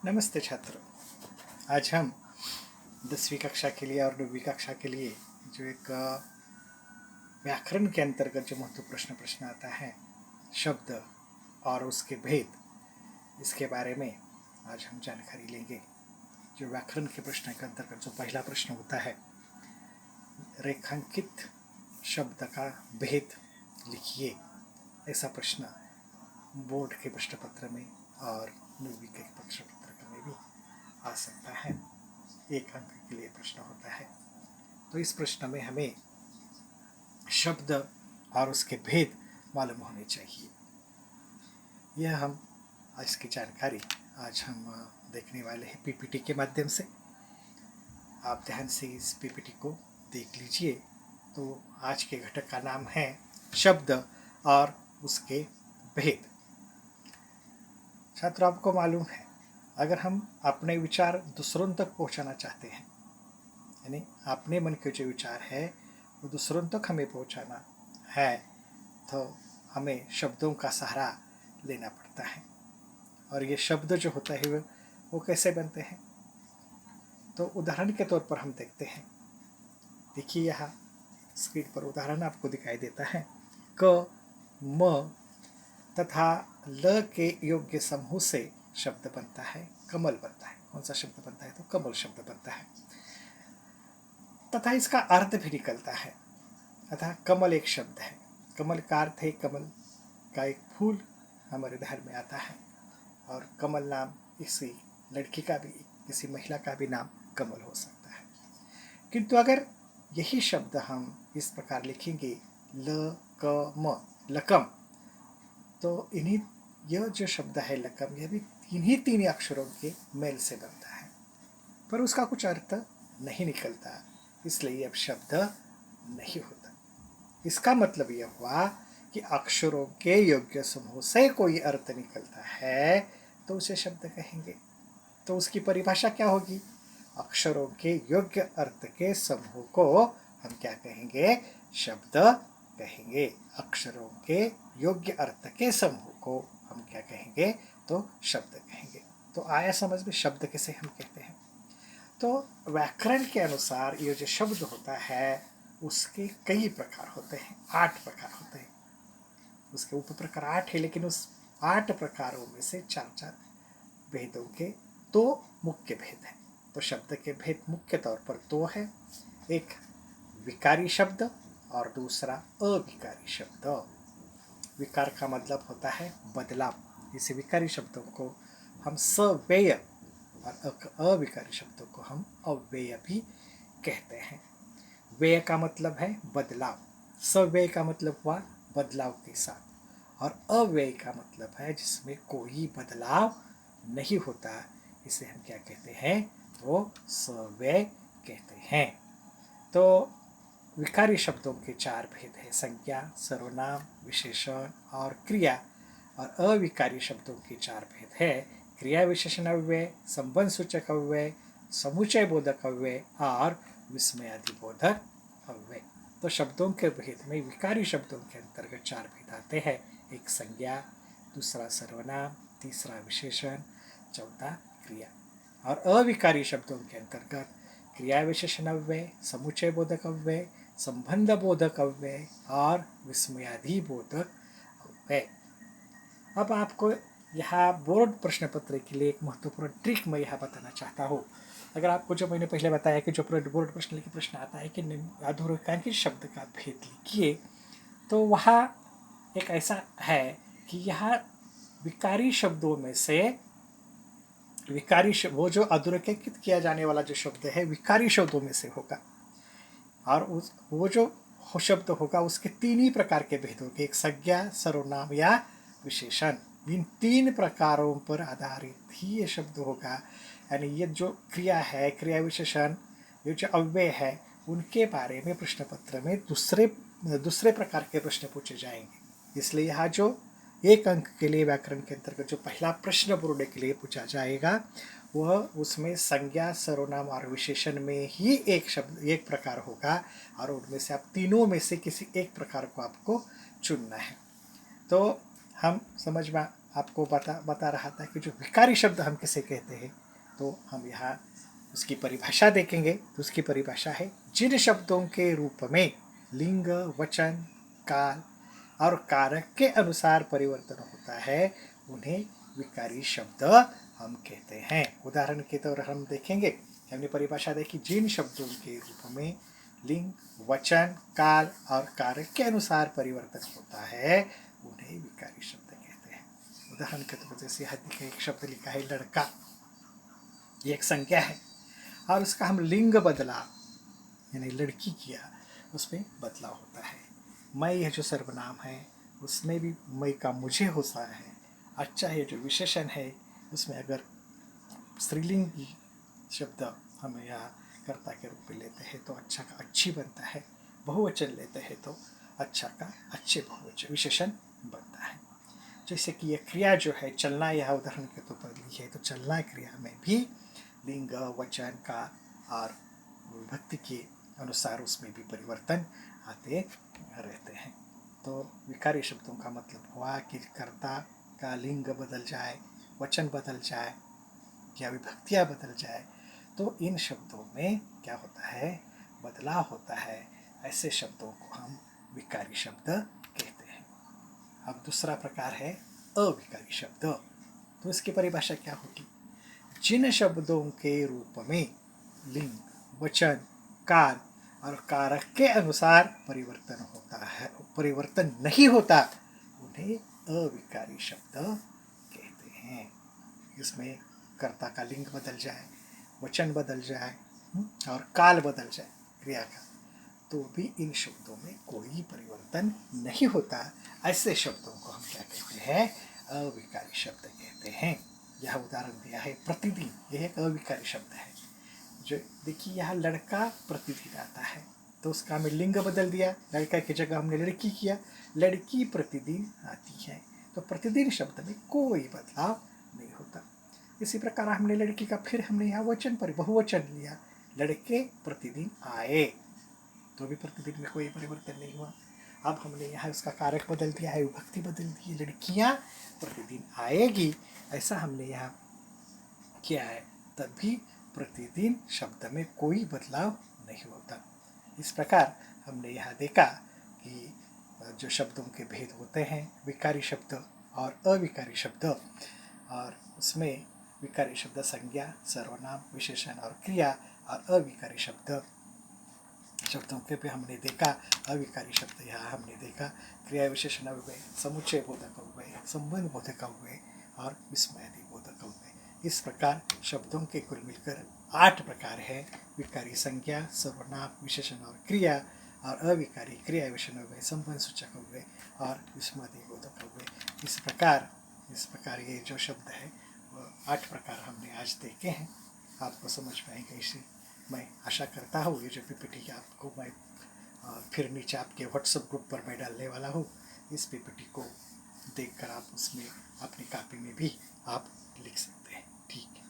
नमस्ते छात्रों। आज हम 10वीं कक्षा के लिए और 9वीं कक्षा के लिए जो एक व्याकरण के अंतर्गत जो महत्वपूर्ण प्रश्न आता है, शब्द और उसके भेद, इसके बारे में आज हम जानकारी लेंगे। जो व्याकरण के प्रश्न के अंतर्गत जो पहला प्रश्न होता है, रेखांकित शब्द का भेद लिखिए, ऐसा प्रश्न बोर्ड के प्रश्न पत्र में और 9वीं के प्रश्न पत्र में भी आ सकता है। 1 अंक के लिए प्रश्न होता है। तो इस प्रश्न में हमें शब्द और उसके भेद मालूम होने चाहिए। यह हम इसकी जानकारी आज हम देखने वाले हैं पीपीटी के माध्यम से। आप ध्यान से इस पीपीटी को देख लीजिए। तो आज के घटक का नाम है शब्द और उसके भेद। छात्र, आपको मालूम है, अगर हम अपने विचार दूसरों तक पहुंचाना चाहते हैं, यानी अपने मन के जो विचार है वो दूसरों तक हमें पहुंचाना है, तो हमें शब्दों का सहारा लेना पड़ता है। और ये शब्द जो होता है वो कैसे बनते हैं, तो उदाहरण के तौर पर हम देखते हैं। देखिए, यहाँ स्क्रीन पर उदाहरण आपको दिखाई देता है। क, म तथा ल के योग्य समूह से शब्द बनता है, कमल बनता है। कौन सा शब्द बनता है? तो कमल शब्द बनता है तथा इसका अर्थ भी निकलता है। अतः कमल एक शब्द है। कमल का अर्थ है कमल का एक फूल हमारे धर्म में आता है, और कमल नाम किसी लड़की का भी, किसी महिला का भी नाम कमल हो सकता है। किंतु अगर यही शब्द हम इस प्रकार लिखेंगे ल क म, लकम, तो यह जो शब्द है लकम, यह भी इन्हीं 3 अक्षरों के मेल से बनता है, पर उसका कुछ अर्थ नहीं निकलता, इसलिए अब शब्द नहीं होता। इसका मतलब यह हुआ कि अक्षरों के योग्य समूह से कोई अर्थ निकलता है तो उसे शब्द कहेंगे। तो उसकी परिभाषा क्या होगी? अक्षरों के योग्य अर्थ के समूह को हम क्या कहेंगे? शब्द कहेंगे। अक्षरों के योग्य अर्थ के समूह को हम क्या कहेंगे? तो शब्द कहेंगे। तो आया समझ में शब्द किसे हम कहते हैं? तो व्याकरण के अनुसार ये जो शब्द होता है उसके कई प्रकार होते हैं, 8 प्रकार होते हैं। उसके उप प्रकार 8 है, लेकिन उस 8 प्रकारों में से 4 भेदों के 2 मुख्य भेद हैं। तो शब्द के भेद मुख्य तौर पर 2 है। एक विकारी शब्द और दूसरा अविकारी शब्द। विकार का मतलब होता है बदलाव। इसे विकारी शब्दों को हम सव्यय और अविकारी शब्दों को हम अव्यय भी कहते हैं। व्यय का मतलब है बदलाव, सव्यय का मतलब हुआ बदलाव के साथ, और अव्यय का मतलब है जिसमें कोई बदलाव नहीं होता। इसे हम क्या कहते हैं? तो सव्यय कहते हैं। तो विकारी शब्दों के 4 भेद है: संज्ञा, सर्वनाम, विशेषण और क्रिया। और अविकारी शब्दों के 4 भेद है: क्रिया विशेषण अव्यय, संबंध सूचक अव्यय, समुचय बोधक अव्यय और विस्मयादि बोधक अव्यय। तो शब्दों के भेद में विकारी शब्दों के अंतर्गत 4 भेद आते हैं। एक संज्ञा, दूसरा सर्वनाम, तीसरा विशेषण, चौथा क्रिया। और अविकारी शब्दों के अंतर्गत क्रिया विशेषण अव्यय, समुचय बोधक अव्यय, संबंध बोधक अव्यय और विस्मयादि बोधक अव्यय। अब आपको यहाँ बोर्ड प्रश्न पत्र के लिए एक महत्वपूर्ण ट्रिक मैं यहाँ बताना चाहता हूँ। अगर आपको, जो मैंने पहले बताया कि जो बोर्ड प्रश्न लिखे प्रश्न आता है कि अधोरेखांकित शब्द का भेद लिखिए, तो वहाँ एक ऐसा है कि यहाँ विकारी शब्दों में से वो जो अधोरेखांकित किया जाने वाला जो शब्द है विकारी शब्दों में से होगा, और वो जो शब्द होगा उसके 3 ही प्रकार के भेद होंगे: एक संज्ञा, सर्वनाम या विशेषण। इन 3 प्रकारों पर आधारित ही ये शब्द होगा। यानी ये जो क्रिया है, क्रिया विशेषण, ये जो अव्यय है, उनके बारे में प्रश्न पत्र में दूसरे प्रकार के प्रश्न पूछे जाएंगे। इसलिए यहाँ जो 1 अंक के लिए व्याकरण के अंतर्गत जो पहला प्रश्न बोर्ड के लिए पूछा जाएगा, वह उसमें संज्ञा, सर्वनाम और विशेषण में ही एक प्रकार होगा, और उनमें से आप तीनों में से किसी एक प्रकार को आपको चुनना है। तो हम समझ में आपको बता रहा था कि जो विकारी शब्द हम किसे कहते हैं, तो हम यहाँ उसकी परिभाषा देखेंगे। तो उसकी परिभाषा है, जिन शब्दों के रूप में लिंग, वचन, काल और कारक के अनुसार परिवर्तन होता है उन्हें विकारी शब्द हम कहते हैं। उदाहरण के तौर हम देखेंगे, हमने परिभाषा देखी, जिन शब्दों के रूप में लिंग, वचन, काल और कारक के अनुसार परिवर्तन होता है उन्हें विकारी शब्द कहते हैं। उदाहरण के तौर पर जैसे यहाँ एक शब्द लिखा है लड़का, ये एक संज्ञा है और उसका हम लिंग बदला यानी लड़की किया, उसमें बदलाव होता है। मैं यह जो सर्वनाम है उसमें भी मैं का मुझे होता है। अच्छा है जो विशेषण है उसमें अगर स्त्रीलिंग शब्द हम यहाँ कर्ता के रूप में लेते हैं तो अच्छा का अच्छी बनता है, बहुवचन लेते हैं तो अच्छा का अच्छे बहुवचन विशेषण बनता है। जैसे कि यह क्रिया जो है चलना, यह उदाहरण के तौर पर ली है, तो चलना क्रिया में भी लिंग, वचन का और विभक्ति के अनुसार उसमें भी परिवर्तन आते रहते हैं। तो विकारी शब्दों का मतलब हुआ कि कर्ता का लिंग बदल जाए, वचन बदल जाए या विभक्तियाँ बदल जाए, तो इन शब्दों में क्या होता है, बदलाव होता है। ऐसे शब्दों को हम विकारी शब्द कहते हैं। अब दूसरा प्रकार है अविकारी शब्द। तो इसकी परिभाषा क्या होगी, जिन शब्दों के रूप में लिंग, वचन, काल और कारक के अनुसार परिवर्तन होता है, परिवर्तन नहीं होता, उन्हें अविकारी शब्द कहते हैं। इसमें कर्ता का लिंग बदल जाए, वचन बदल जाए और काल बदल जाए क्रिया का, तो भी इन शब्दों में कोई परिवर्तन नहीं होता। ऐसे शब्दों को हम क्या कहते हैं, अविकारी शब्द कहते हैं। यह उदाहरण दिया है प्रतिदिन, यह एक अविकारी शब्द है। जो देखिए यहाँ लड़का प्रतिदिन आता है, तो उसका हमें लिंग बदल दिया, लड़का की जगह हमने लड़की किया, लड़की प्रतिदिन आती है, तो प्रतिदिन शब्द में कोई बदलाव नहीं होता। इसी प्रकार हमने लड़की का फिर हमने यहाँ वचन पर बहुवचन लिया, लड़के प्रतिदिन आए, तो भी प्रतिदिन में कोई परिवर्तन नहीं हुआ। अब हमने यहाँ उसका कारक बदल दिया है, विभक्ति बदल दी, लड़कियाँ प्रतिदिन आएगी, ऐसा हमने यहाँ किया है, तब भी प्रतिदिन शब्द में कोई बदलाव नहीं होता। इस प्रकार हमने यहाँ देखा कि जो शब्दों के भेद होते हैं, विकारी शब्द और अविकारी शब्द, और उसमें विकारी शब्द संज्ञा, सर्वनाम, विशेषण और क्रिया, और अविकारी शब्दों के पे हमने देखा अविकारी शब्द यहाँ हमने देखा क्रिया विशेषण अव्यय, समुच्चय बोधक अव्यय, संबंध बोधक अव्यय और विस्मयादि बोधक अव्यय। इस प्रकार शब्दों के कुल मिलकर 8 प्रकार है, विकारी संज्ञा, सर्वनाम, विशेषण और क्रिया, और अविकारी क्रिया विशेषण अव्यय, संबंध सूचक अव्यय और विस्मयादि बोधक अव्यय। इस प्रकार ये जो शब्द है वो 8 प्रकार हमने आज देखे हैं। आपको समझ में आएगा, इसी मैं आशा करता हूँ। ये जो पीपीटी आपको मैं फिर नीचे आपके व्हाट्सएप ग्रुप पर मैं डालने वाला हूँ, इस पीपीटी को देखकर आप उसमें अपनी कॉपी में भी आप लिख सकते हैं। ठीक है।